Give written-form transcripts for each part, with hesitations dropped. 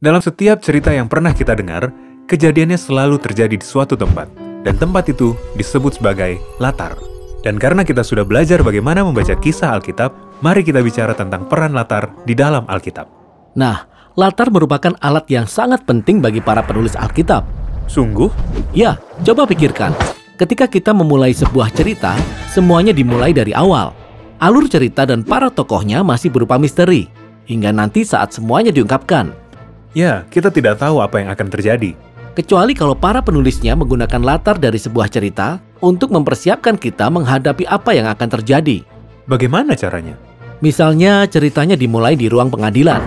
Dalam setiap cerita yang pernah kita dengar, kejadiannya selalu terjadi di suatu tempat, dan tempat itu disebut sebagai latar. Dan karena kita sudah belajar bagaimana membaca kisah Alkitab, mari kita bicara tentang peran latar di dalam Alkitab. Nah, latar merupakan alat yang sangat penting bagi para penulis Alkitab. Sungguh? Ya, coba pikirkan. Ketika kita memulai sebuah cerita, semuanya dimulai dari awal. Alur cerita dan para tokohnya masih berupa misteri, hingga nanti saat semuanya diungkapkan. Ya, kita tidak tahu apa yang akan terjadi. Kecuali kalau para penulisnya menggunakan latar dari sebuah cerita untuk mempersiapkan kita menghadapi apa yang akan terjadi. Bagaimana caranya? Misalnya ceritanya dimulai di ruang pengadilan.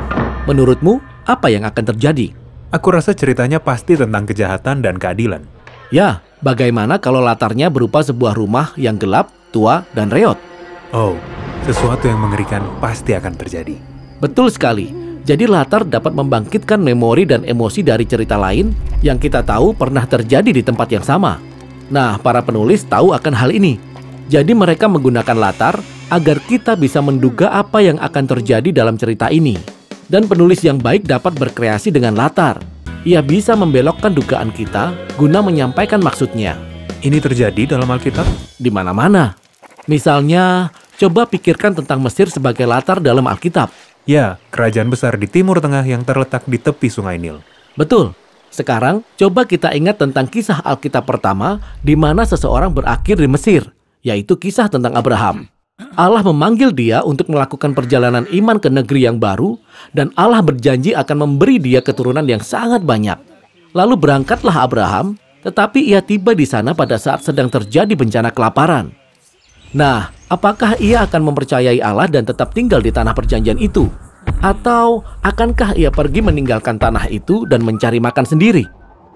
Menurutmu, apa yang akan terjadi? Aku rasa ceritanya pasti tentang kejahatan dan keadilan. Ya, bagaimana kalau latarnya berupa sebuah rumah yang gelap, tua, dan reot? Oh, sesuatu yang mengerikan pasti akan terjadi. Betul sekali. Jadi latar dapat membangkitkan memori dan emosi dari cerita lain yang kita tahu pernah terjadi di tempat yang sama. Nah, para penulis tahu akan hal ini. Jadi mereka menggunakan latar agar kita bisa menduga apa yang akan terjadi dalam cerita ini. Dan penulis yang baik dapat berkreasi dengan latar. Ia bisa membelokkan dugaan kita guna menyampaikan maksudnya. Ini terjadi dalam Alkitab? Di mana-mana. Misalnya, coba pikirkan tentang Mesir sebagai latar dalam Alkitab. Ya, kerajaan besar di Timur Tengah yang terletak di tepi Sungai Nil. Betul. Sekarang, coba kita ingat tentang kisah Alkitab pertama di mana seseorang berakhir di Mesir, yaitu kisah tentang Abraham. Allah memanggil dia untuk melakukan perjalanan iman ke negeri yang baru, dan Allah berjanji akan memberi dia keturunan yang sangat banyak. Lalu berangkatlah Abraham, tetapi ia tiba di sana pada saat sedang terjadi bencana kelaparan. Nah, apakah ia akan mempercayai Allah dan tetap tinggal di tanah perjanjian itu? Atau akankah ia pergi meninggalkan tanah itu dan mencari makan sendiri?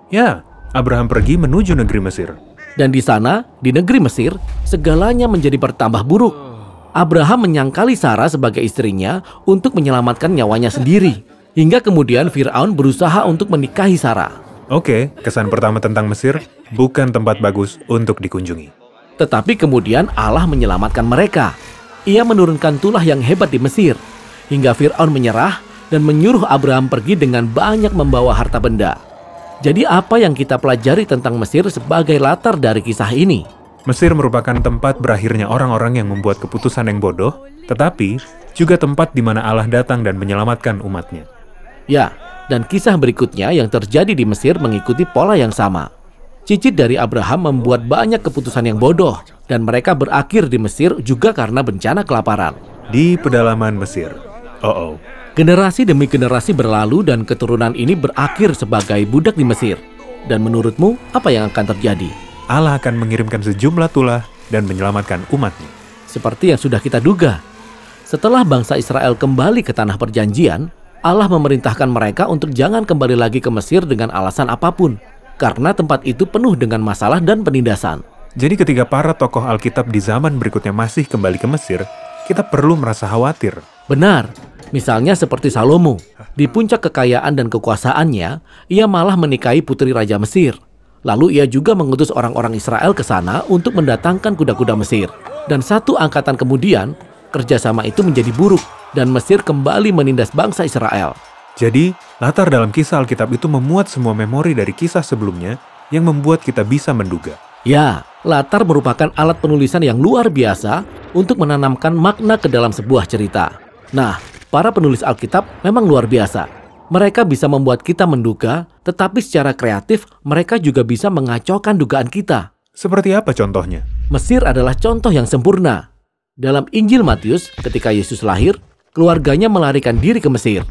Ya, Abraham pergi menuju negeri Mesir. Dan di sana, di negeri Mesir, segalanya menjadi bertambah buruk. Abraham menyangkali Sarah sebagai istrinya untuk menyelamatkan nyawanya sendiri. Hingga kemudian Fir'aun berusaha untuk menikahi Sarah. Oke, kesan pertama tentang Mesir bukan tempat bagus untuk dikunjungi. Tetapi kemudian Allah menyelamatkan mereka. Ia menurunkan tulah yang hebat di Mesir. Hingga Fir'aun menyerah dan menyuruh Abraham pergi dengan banyak membawa harta benda. Jadi apa yang kita pelajari tentang Mesir sebagai latar dari kisah ini? Mesir merupakan tempat berakhirnya orang-orang yang membuat keputusan yang bodoh, tetapi juga tempat di mana Allah datang dan menyelamatkan umatnya. Ya, dan kisah berikutnya yang terjadi di Mesir mengikuti pola yang sama. Cicit dari Abraham membuat banyak keputusan yang bodoh, dan mereka berakhir di Mesir juga karena bencana kelaparan. Di pedalaman Mesir. Generasi demi generasi berlalu dan keturunan ini berakhir sebagai budak di Mesir. Dan menurutmu, apa yang akan terjadi? Allah akan mengirimkan sejumlah tulah dan menyelamatkan umatnya. Seperti yang sudah kita duga. Setelah bangsa Israel kembali ke tanah perjanjian, Allah memerintahkan mereka untuk jangan kembali lagi ke Mesir dengan alasan apapun. Karena tempat itu penuh dengan masalah dan penindasan. Jadi ketika para tokoh Alkitab di zaman berikutnya masih kembali ke Mesir, kita perlu merasa khawatir. Benar. Misalnya seperti Salomo. Di puncak kekayaan dan kekuasaannya, ia malah menikahi putri Raja Mesir. Lalu ia juga mengutus orang-orang Israel ke sana untuk mendatangkan kuda-kuda Mesir. Dan satu angkatan kemudian, kerjasama itu menjadi buruk dan Mesir kembali menindas bangsa Israel. Jadi, latar dalam kisah Alkitab itu memuat semua memori dari kisah sebelumnya yang membuat kita bisa menduga. Ya, latar merupakan alat penulisan yang luar biasa untuk menanamkan makna ke dalam sebuah cerita. Nah, para penulis Alkitab memang luar biasa. Mereka bisa membuat kita menduga, tetapi secara kreatif mereka juga bisa mengacaukan dugaan kita. Seperti apa contohnya? Mesir adalah contoh yang sempurna. Dalam Injil Matius, ketika Yesus lahir, keluarganya melarikan diri ke Mesir.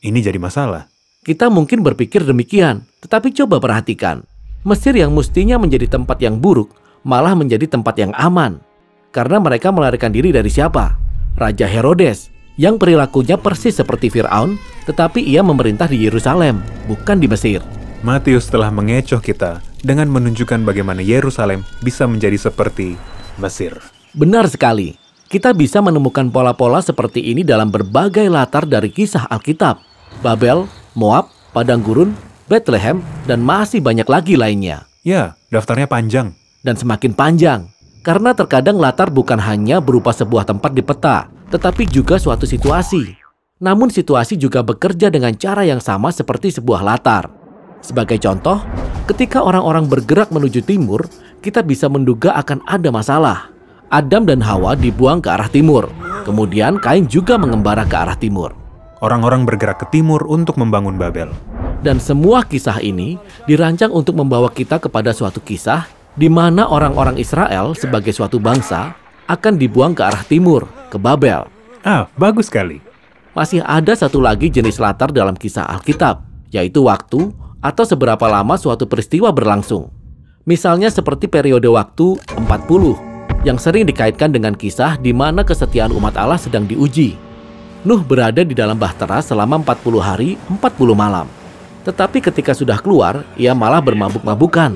Ini jadi masalah. Kita mungkin berpikir demikian, tetapi coba perhatikan. Mesir yang mestinya menjadi tempat yang buruk, malah menjadi tempat yang aman. Karena mereka melarikan diri dari siapa? Raja Herodes, yang perilakunya persis seperti Fir'aun, tetapi ia memerintah di Yerusalem, bukan di Mesir. Matius telah mengecoh kita dengan menunjukkan bagaimana Yerusalem bisa menjadi seperti Mesir. Benar sekali. Kita bisa menemukan pola-pola seperti ini dalam berbagai latar dari kisah Alkitab. Babel, Moab, Padang Gurun, Bethlehem, dan masih banyak lagi lainnya. Ya, daftarnya panjang. Dan semakin panjang. Karena terkadang latar bukan hanya berupa sebuah tempat di peta, tetapi juga suatu situasi. Namun situasi juga bekerja dengan cara yang sama seperti sebuah latar. Sebagai contoh, ketika orang-orang bergerak menuju timur, kita bisa menduga akan ada masalah. Adam dan Hawa dibuang ke arah timur. Kemudian Kain juga mengembara ke arah timur. Orang-orang bergerak ke timur untuk membangun Babel. Dan semua kisah ini dirancang untuk membawa kita kepada suatu kisah di mana orang-orang Israel sebagai suatu bangsa akan dibuang ke arah timur, ke Babel. Bagus sekali. Masih ada satu lagi jenis latar dalam kisah Alkitab, yaitu waktu atau seberapa lama suatu peristiwa berlangsung. Misalnya seperti periode waktu 40, yang sering dikaitkan dengan kisah di mana kesetiaan umat Allah sedang diuji. Nuh berada di dalam bahtera selama 40 hari, 40 malam. Tetapi ketika sudah keluar, ia malah bermabuk-mabukan.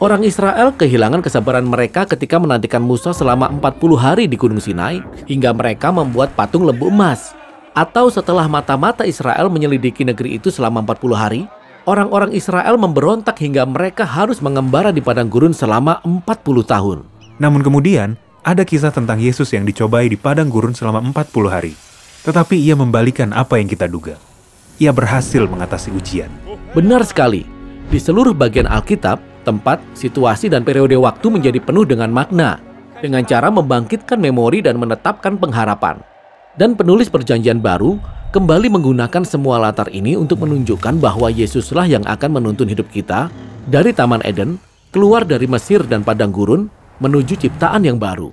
Orang Israel kehilangan kesabaran mereka ketika menantikan Musa selama 40 hari di Gunung Sinai, hingga mereka membuat patung lembu emas. Atau setelah mata-mata Israel menyelidiki negeri itu selama 40 hari, orang-orang Israel memberontak hingga mereka harus mengembara di padang gurun selama 40 tahun. Namun kemudian, ada kisah tentang Yesus yang dicobai di padang gurun selama 40 hari. Tetapi ia membalikan apa yang kita duga. Ia berhasil mengatasi ujian. Benar sekali. Di seluruh bagian Alkitab, tempat, situasi, dan periode waktu menjadi penuh dengan makna, dengan cara membangkitkan memori dan menetapkan pengharapan. Dan penulis Perjanjian Baru kembali menggunakan semua latar ini untuk menunjukkan bahwa Yesuslah yang akan menuntun hidup kita dari Taman Eden, keluar dari Mesir dan padang gurun, menuju ciptaan yang baru.